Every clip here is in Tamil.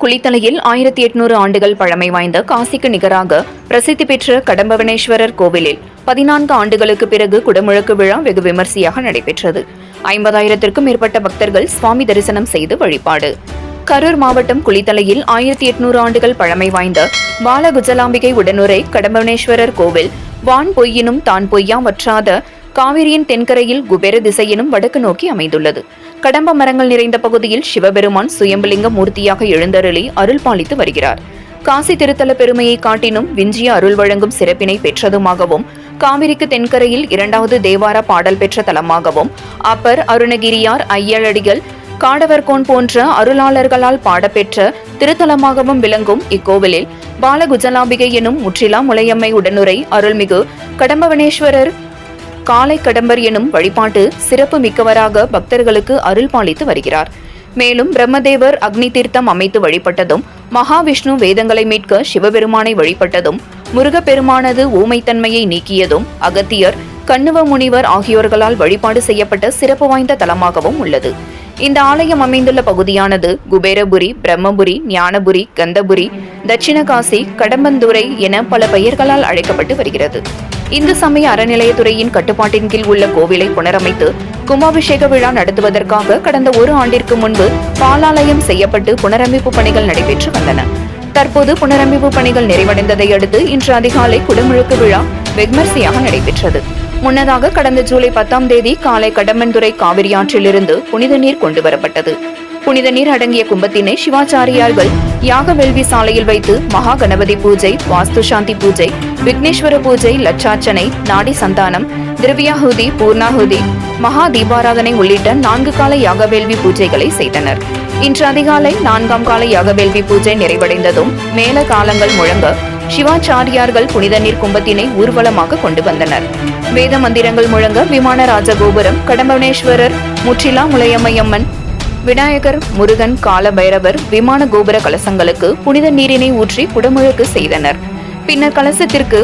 குளித்தலையில் 1800 ஆண்டுகள் பழமை வாய்ந்த காசிக்கு நிகராக பிரசித்தி பெற்ற கடம்பவனேஸ்வரர் கோவிலில் 14 ஆண்டுகளுக்கு பிறகு குடமுழக்கு விழா வெகு விமர்சையாக நடைபெற்றது. 50,000க்கும் மேற்பட்ட பக்தர்கள் சுவாமி தரிசனம் செய்து வழிபாடு. கரூர் மாவட்டம் குளித்தலையில் 1800 ஆண்டுகள் பழமை வாய்ந்த பாலகுஜலாம்பிகை உடனுரை கடம்பவனேஸ்வரர் கோவில் வான் பொய்யினும் தான் பொய்யா வற்றாத காவிரியின் தென்கரையில் குபேர திசையினும் வடக்கு நோக்கி அமைந்துள்ளது. கடம்ப மரங்கள் நிறைந்த பகுதியில் சிவபெருமான் சுயம்பலிங்க மூர்த்தியாக எழுந்தருளி அருள் பாலித்து வருகிறார். காசி திருத்தல பெருமையை காட்டினும் விஞ்சிய அருள் வழங்கும் சிறப்பினை பெற்றதுமாகவும் காவிரிக்கு தென்கரையில் 2வது தேவார பாடல் பெற்ற தலமாகவும் அப்பர், அருணகிரியார், ஐயழடிகள், காடவர்கோன் போன்ற அருளாளர்களால் பாடப்பெற்ற திருத்தலமாகவும் விளங்கும் இக்கோவிலில் பாலகுஜலாம்பிகை எனும் முற்றிலா முலையம்மை உடனுரை அருள்மிகு கடம்பவனேஸ்வரர் காலை கடம்பர் எனும் வழிபாட்டு சிறப்பு மிக்கவராக பக்தர்களுக்கு அருள் பாலித்து வருகிறார். மேலும் பிரம்மதேவர் அக்னி தீர்த்தம் அமைத்து வழிபட்டதும், மகாவிஷ்ணு வேதங்களை மீட்க சிவபெருமானை வழிபட்டதும், முருகப்பெருமானது ஊமைத்தன்மையை நீக்கியதும், அகத்தியர், கண்ணுவ முனிவர் ஆகியோர்களால் வழிபாடு செய்யப்பட்ட சிறப்பு வாய்ந்த தலமாகவும் உள்ளது. இந்த ஆலயம் அமைந்துள்ள பகுதியானது குபேரபுரி, பிரம்மபுரி, ஞானபுரி, கந்தபுரி, தட்சிணகாசி, கடம்பந்துறை என பல பெயர்களால் அழைக்கப்பட்டு வருகிறது. இந்து சமய அறநிலையத்துறையின் கட்டுப்பாட்டின் கீழ் உள்ள கோவிலை புனரமைத்து கும்பாபிஷேக விழா நடத்துவதற்காக கடந்த 1 ஆண்டிற்கு முன்பு பாலாலயம் செய்யப்பட்டு புனரமைப்பு பணிகள் நடைபெற்று வந்தன. தற்போது புனரமைப்பு பணிகள் நிறைவடைந்ததை அடுத்து இன்று அதிகாலை குடமுழுக்கு விழா வெகுமரிசையாக நடைபெற்றது. முன்னதாக கடந்த ஜூலை 10ஆம் தேதி காலை கடம்பந்துறை காவிரி ஆற்றிலிருந்து புனித நீர் கொண்டு வரப்பட்டது. புனித நீர் அடங்கிய கும்பத்தினை சிவாச்சாரியார்கள் யாக வேள்வி சாலையில் வைத்து மகா கணபதி பூஜை, வாஸ்து சாந்தி பூஜை, விக்னேஸ்வர பூஜை, லட்சார்ச்சனை, நாடி சந்தானம், திரவியாகுதி, பூர்ணாகுதி, மகா தீபாராதனை உள்ளிட்ட 4 கால யாக வேள்வி பூஜைகளை செய்தனர். இன்று அதிகாலை 4ஆம் கால யாக வேள்வி பூஜை நிறைவடைந்ததும் மேல காலங்கள் முழங்க சிவாச்சாரியார்கள் புனித நீர் கும்பத்தினை ஊர்வலமாக கொண்டு வந்தனர். வேத மந்திரங்கள் முழங்க விமான ராஜகோபுரம், கடம்பவனேஸ்வரர், முற்றிலா முலையம்மையம்மன், விநாயகர், முருகன், கால பைரவர் விமான கோபுர கலசங்களுக்கு புனித நீரினை ஊற்றி குடமுழுக்கு செய்தனர். பின்னர் கலசத்திற்கு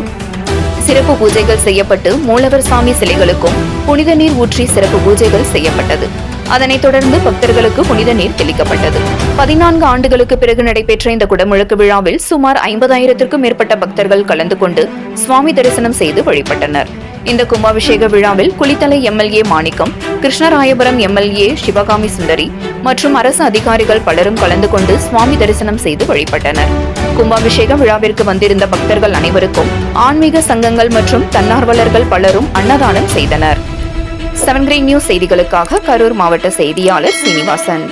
சிறப்பு பூஜைகள் செய்யப்பட்டு மூலவர் சாமி சிலைகளுக்கும் புனித நீர் ஊற்றி சிறப்பு பூஜைகள் செய்யப்பட்டது. அதனைத் தொடர்ந்து பக்தர்களுக்கு புனித நீர் தெளிக்கப்பட்டது. 14 ஆண்டுகளுக்கு பிறகு நடைபெற்ற இந்த குடமுழுக்கு விழாவில் சுமார் 50,000க்கும் மேற்பட்ட பக்தர்கள் கலந்து கொண்டு சுவாமி தரிசனம் செய்து வழிபட்டனர். இந்த கும்பாபிஷேக விழாவில் குளித்தலை எம்எல்ஏ மாணிக்கம், கிருஷ்ணராயபுரம் எம்எல்ஏ சிவகாமி சுந்தரி மற்றும் அரசு அதிகாரிகள் பலரும் கலந்து கொண்டு சுவாமி தரிசனம் செய்து வழிபட்டனர். கும்பாபிஷேக விழாவிற்கு வந்திருந்த பக்தர்கள் அனைவருக்கும் ஆன்மீக சங்கங்கள் மற்றும் தன்னார்வலர்கள் பலரும் அன்னதானம் செய்தனர். 7 கிரீன் நியூஸ் செய்திகளுக்காக கரூர் மாவட்ட செய்தியாளர் சீனிவாசன்.